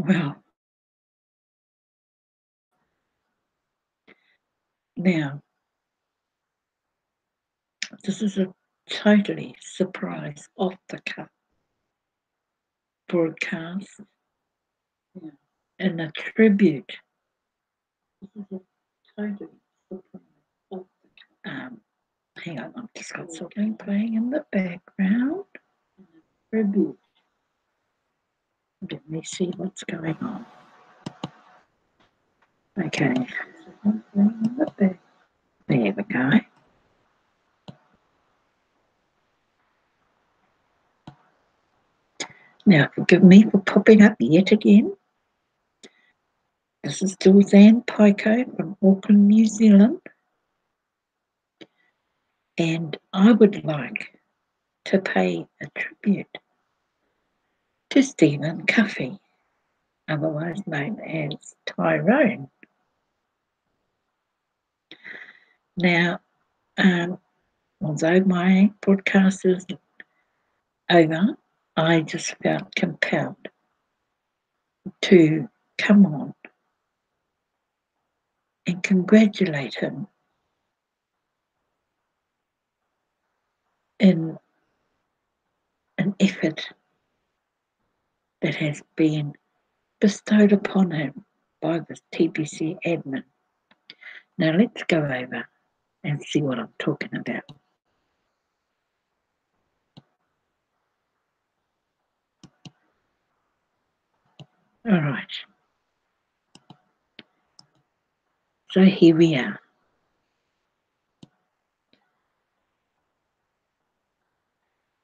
Well, now, this is a totally surprise, off the cuff broadcast and a tribute. This is a totally surprise, off the cuff. Hang on, I've just got something playing in the background. Tribute. Let me see what's going on. Okay. There we go. Now, forgive me for popping up yet again. This is Julz Ann Paekau from Auckland, New Zealand. And I would like to pay a tribute to Stephen Cuffey, otherwise known as Tyrone. Now, although my broadcast is over, I just felt compelled to come on and congratulate him in an effort that has been bestowed upon him by the TBC admin. Now let's go over and see what I'm talking about. All right. So here we are.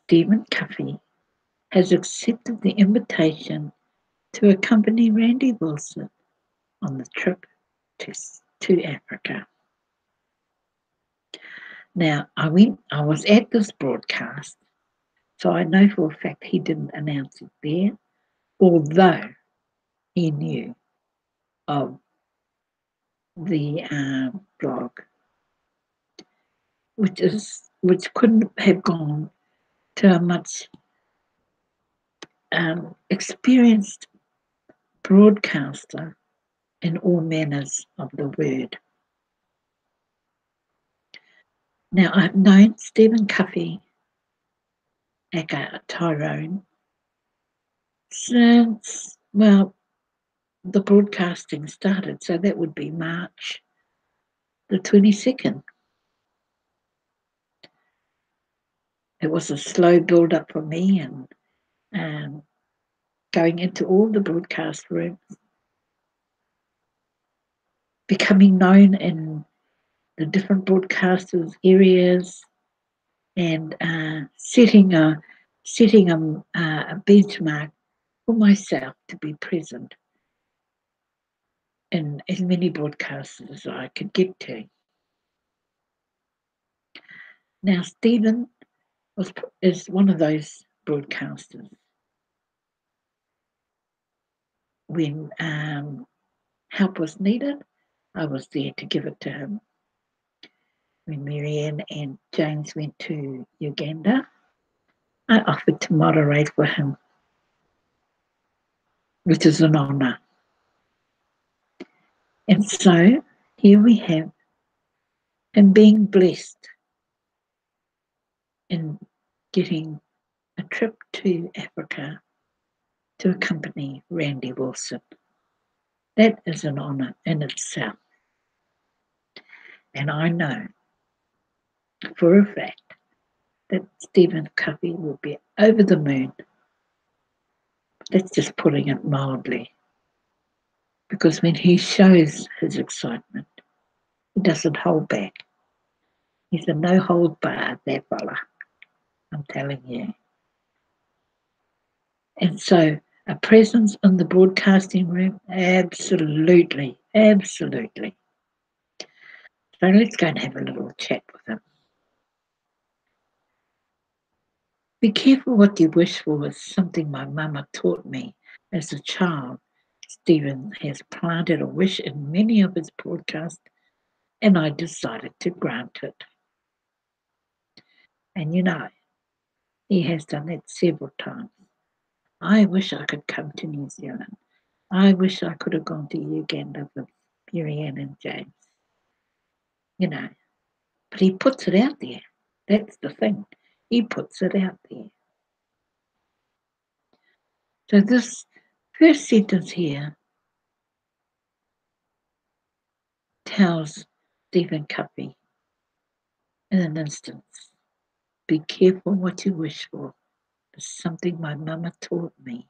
Stephen Cuffey has accepted the invitation to accompany Randy Wilson on the trip to Africa. Now, I was at this broadcast, so I know for a fact he didn't announce it there, although he knew of the blog, which couldn't have gone to a much experienced broadcaster in all manners of the word. Now, I've known Stephen Cuffey, aka Tyrone, since, well, the broadcasting started, so that would be March the 22nd. It was a slow build-up for me, and going into all the broadcast rooms, becoming known in the different broadcasters' areas, and setting a benchmark for myself to be present in as many broadcasts as I could get to. Now, Stephen is one of those broadcasters. When help was needed, I was there to give it to him. When Marianne and James went to Uganda, I offered to moderate for him, which is an honour. And so here we have him being blessed in getting a trip to Africa to accompany Randy Wilson. That is an honour in itself. And I know for a fact that Stephen Cuffey will be over the moon. That's just putting it mildly. Because when he shows his excitement, he doesn't hold back. He's a no-hold-barred, that fella, I'm telling you. And so a presence in the broadcasting room, absolutely, absolutely. So let's go and have a little chat with him. Be careful what you wish for is something my mama taught me as a child. Stephen has planted a wish in many of his broadcasts, and I decided to grant it. And you know, he has done that several times. I wish I could come to New Zealand. I wish I could have gone to Uganda with Marianne and James, you know. But he puts it out there. That's the thing. He puts it out there. So this first sentence here tells Stephen Covey in an instance, be careful what you wish for. It's something my mama taught me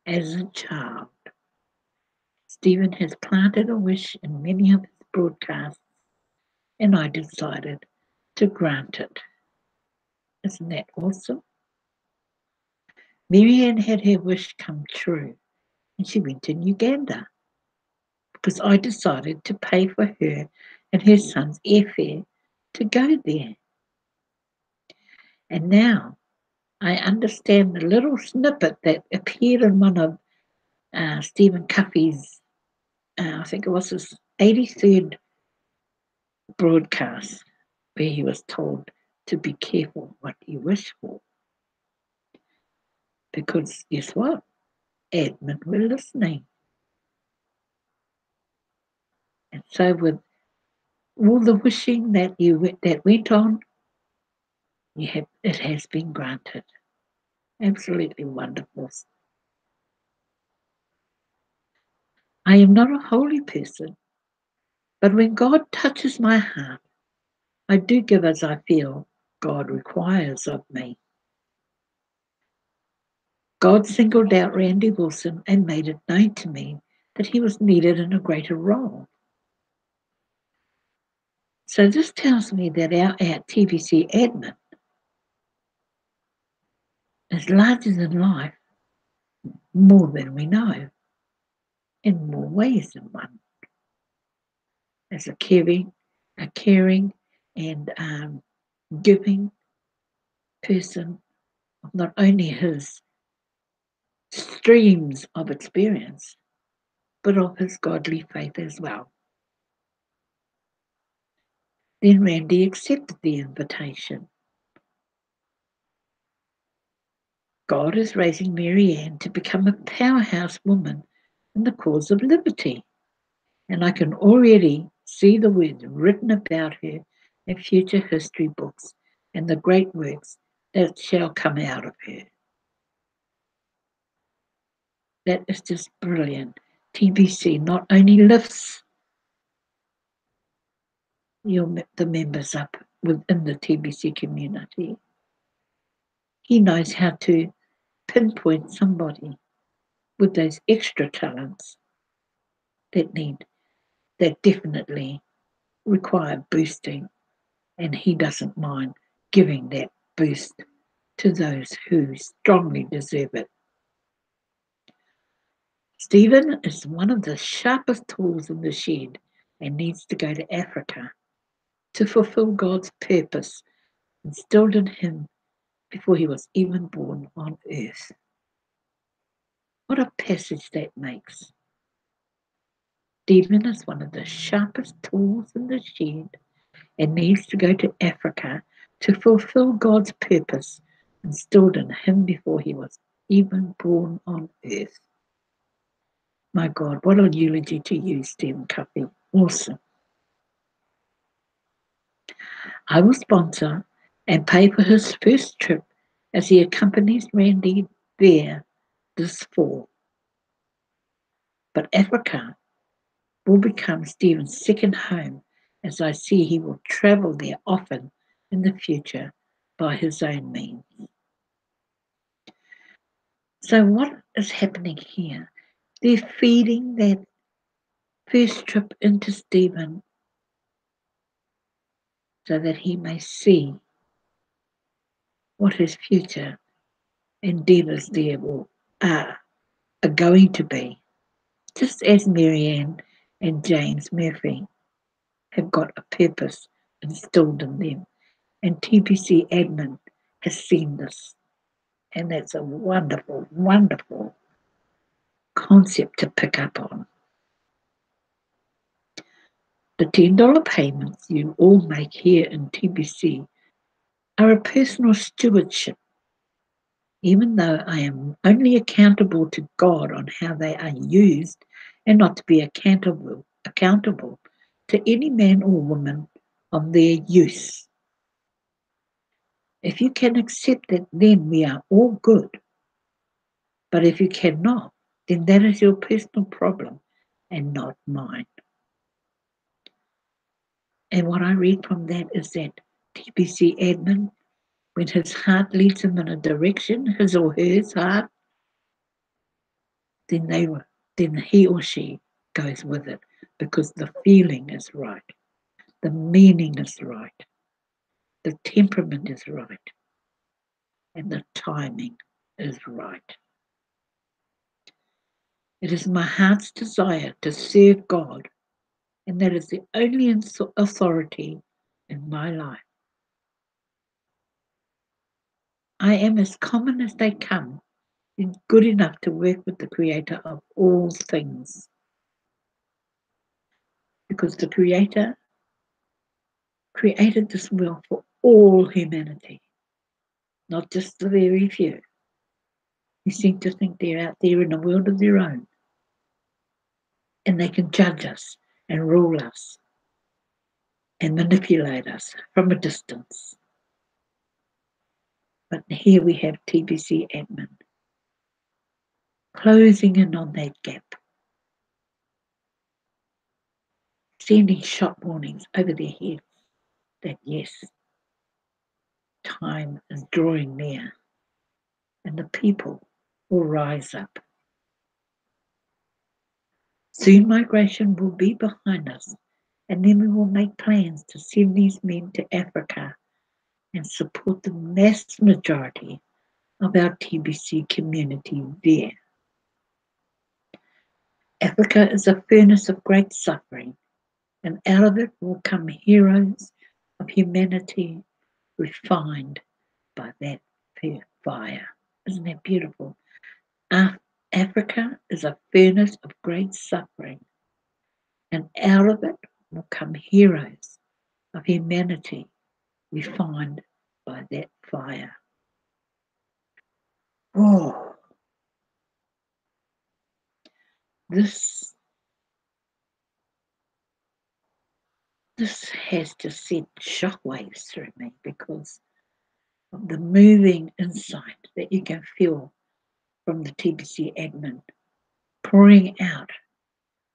as a child. Stephen has planted a wish in many of his broadcasts, and I decided to grant it. Isn't that awesome? Marianne had her wish come true, and she went to Uganda because I decided to pay for her and her son's airfare to go there. And now I understand the little snippet that appeared in one of Stephen Covey's, I think it was his 83rd broadcast, where he was told to be careful what you wish for. Because guess what? Admin were listening. And so with all the wishing that went on, it has been granted. Absolutely wonderful. I am not a holy person, but when God touches my heart, I do give as I feel God requires of me. God singled out Randy Wilson and made it known to me that he was needed in a greater role. So this tells me that our TBC admin is larger than life, more than we know, in more ways than one. As a caring and giving person of not only his streams of experience, but of his godly faith as well. Then Randy accepted the invitation. God is raising Marianne to become a powerhouse woman in the cause of liberty. And I can already see the words written about her in future history books and the great works that shall come out of her. That is just brilliant. TBC not only lifts the members up within the TBC community, he knows how to pinpoint somebody with those extra talents that definitely require boosting, and he doesn't mind giving that boost to those who strongly deserve it. Stephen is one of the sharpest tools in the shed and needs to go to Africa to fulfill God's purpose instilled in him before he was even born on earth. What a passage that makes. Stephen is one of the sharpest tools in the shed and needs to go to Africa to fulfill God's purpose instilled in him before he was even born on earth. My God, what a eulogy to you, Stephen Covey. Awesome. I will sponsor and pay for his first trip as he accompanies Randy there this fall. But Africa will become Stephen's second home, as I see he will travel there often in the future by his own means. So what is happening here? They're feeding that first trip into Stephen so that he may see what his future endeavours there are going to be. Just as Marianne and James Murphy have got a purpose instilled in them. And TBC admin has seen this. And that's a wonderful, wonderful concept to pick up on. The $10 payments you all make here in TBC are a personal stewardship even though I am only accountable to God on how they are used and not to be accountable to any man or woman on their use. If you can accept it, then we are all good. But if you cannot, then that is your personal problem and not mine. And what I read from that is that TBC admin, when his heart leads him in a direction, his or hers heart, then then he or she goes with it because the feeling is right, the meaning is right, the temperament is right, and the timing is right. It is my heart's desire to serve God, and that is the only authority in my life. I am as common as they come and good enough to work with the Creator of all things, because the Creator created this world for all humanity, not just the very few who seem to think they're out there in a world of their own and they can judge us and rule us and manipulate us from a distance. But here we have TBC admin closing in on that gap, sending shot warnings over their heads that yes, time is drawing near and the people will rise up. Soon migration will be behind us, and then we will make plans to send these men to Africa and support the mass majority of our TBC community there. Africa is a furnace of great suffering, and out of it will come heroes of humanity refined by that fire. Isn't that beautiful? Africa is a furnace of great suffering, and out of it will come heroes of humanity refined by that fire. Oh, this has just sent shockwaves through me because of the moving insight that you can feel from the TBC admin pouring out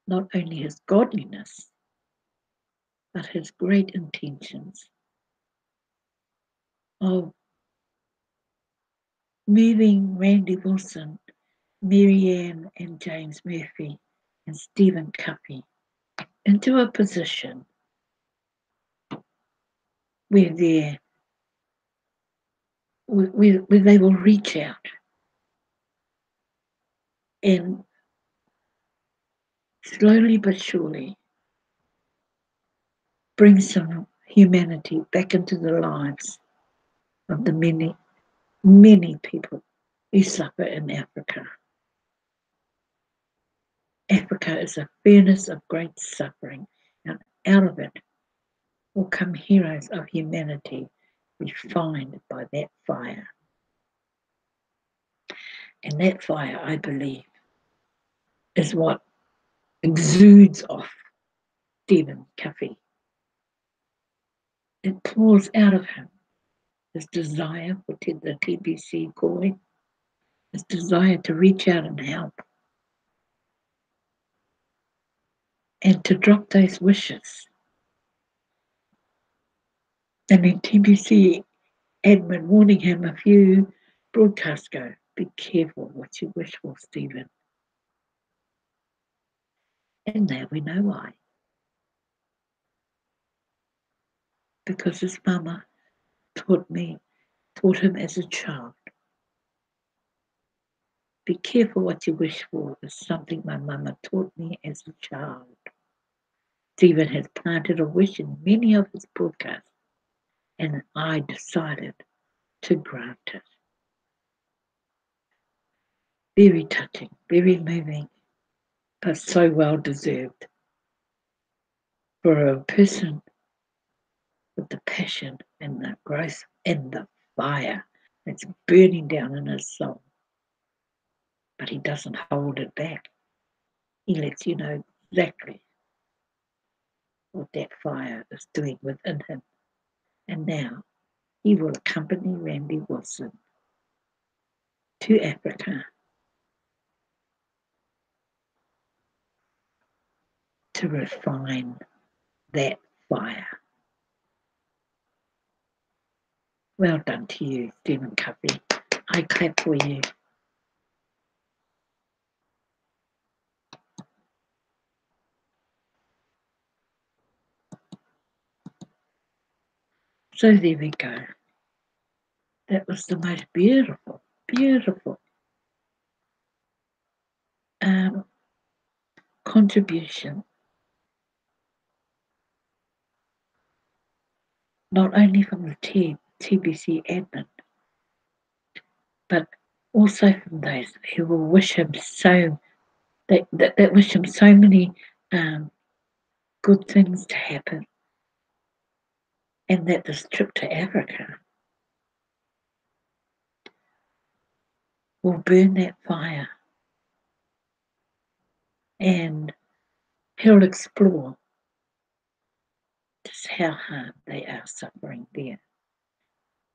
not only his godliness but his great intentions of moving Randy Wilson, Marianne and James Murphy and Stephen Cuffey into a position where they will reach out and slowly but surely bring some humanity back into the lives of the many, many people who suffer in Africa. Africa is a furnace of great suffering, and out of it will come heroes of humanity refined by that fire. And that fire, I believe, is what exudes off Stephen Cuffey. It pours out of him his desire for the TBC coin, his desire to reach out and help, and to drop those wishes. And then TBC admin warning him a few broadcasts ago, be careful what you wish for, Stephen. And now we know why. Because his mama taught him as a child. Be careful what you wish for is something my mama taught me as a child. Stephen has planted a wish in many of his broadcasts, and I decided to grant it. Very touching, very moving, but so well deserved for a person with the passion and the growth and the fire It's burning down in his soul. But he doesn't hold it back. He lets you know exactly what that fire is doing within him. And now he will accompany Randy Wilson to Africa to refine that fire. Well done to you, Stephen Covey. I clap for you. So there we go. That was the most beautiful, beautiful contribution, not only from the TBC admin, but also from those who will wish him that wish him so many good things to happen, and that this trip to Africa will burn that fire, and he'll explore just how hard they are suffering there.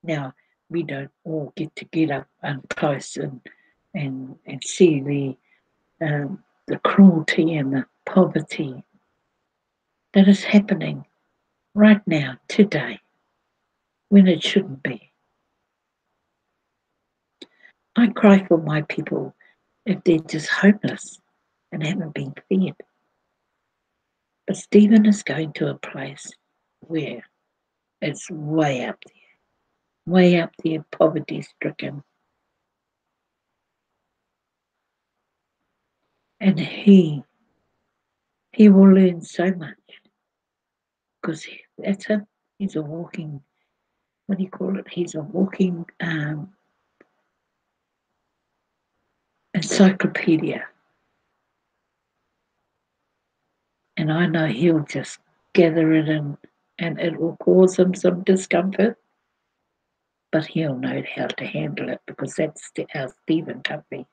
Now, we don't all get to get up close and see the cruelty and the poverty that is happening right now, today, when it shouldn't be. I cry for my people if they're just homeless and haven't been fed. But Stephen is going to a place where it's way up there, poverty stricken. And he will learn so much because that's him. He's a walking, what do you call it? He's a walking encyclopedia. And I know he'll just gather it in, and it will cause him some discomfort, but he'll know how to handle it because that's our Stephen Covey.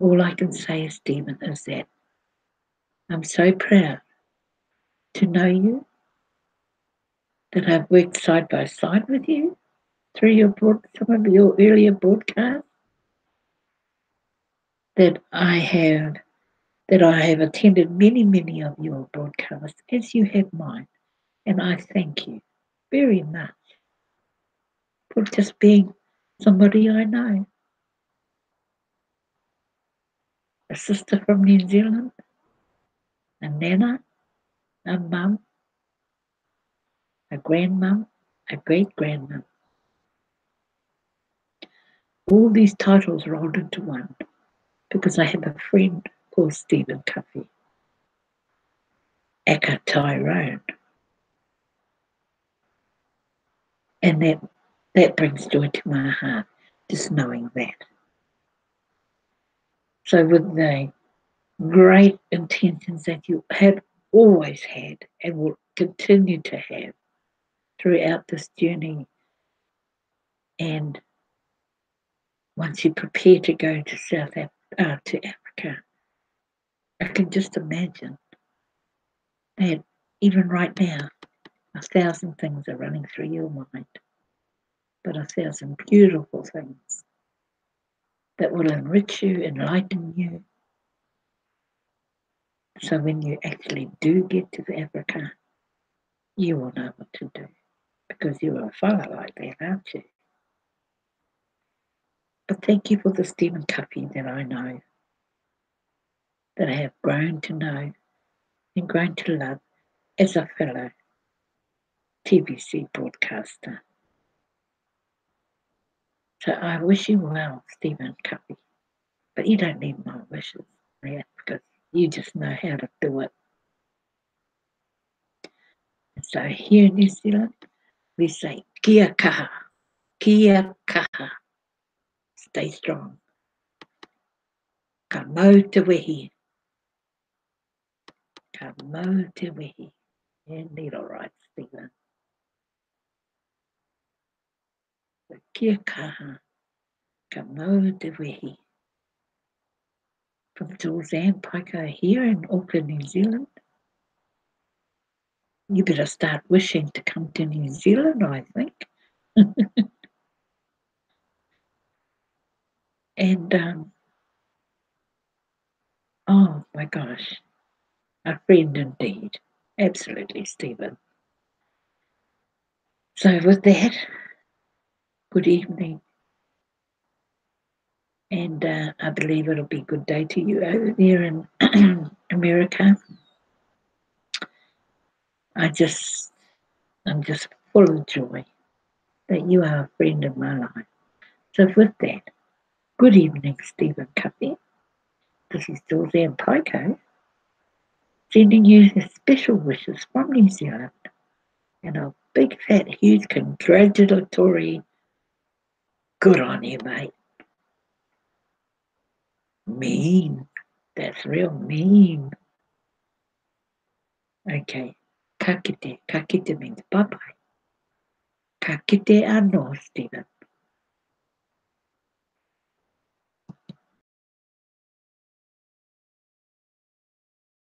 All I can say, Stephen, is that I'm so proud to know you, that I've worked side by side with you through some of your earlier broadcasts, that I have attended many of your broadcasts, as you have mine, and I thank you very much for just being somebody I know, a sister from New Zealand, a nana, a mum, a grandmum, a great-grandmum. All these titles rolled into one because I have a friend called Stephen Covey, Aka Tyrone. And that brings joy to my heart, just knowing that. So with the great intentions that you have always had and will continue to have throughout this journey, and once you prepare to go to to Africa, I can just imagine that even right now, 1,000 things are running through your mind, but 1,000 beautiful things that will enrich you, enlighten you. So when you actually do get to Africa, you will know what to do because you're a fellow like that, aren't you? But thank you for the Stephen Covey that I know, that I have grown to know and grown to love as a fellow TBC broadcaster. So I wish you well, Stephen Covey. But you don't need my wishes, yeah, because you just know how to do it. And so here in New Zealand, we say kia kaha, kia kaha. Stay strong. Ka mau te wehi. Ka mau te wehi. Indeed, all right, Stephen. Kia kaha, ka mau te wehi. From Julz Ann Paekau here in Auckland, New Zealand. You better start wishing to come to New Zealand, I think. And oh my gosh, a friend indeed. Absolutely, Stephen. So with that, good evening. And I believe it'll be a good day to you over there in America. I'm just full of joy that you are a friend of my life. So with that, good evening, Stephen Cuffy. This is Julz Ann Paekau, sending you the special wishes from New Zealand and a big, fat, huge congratulatory good on you, mate. Mean. That's real mean. Okay. Ka kite. Ka kite means bye-bye. Ka kite anō, Stephen.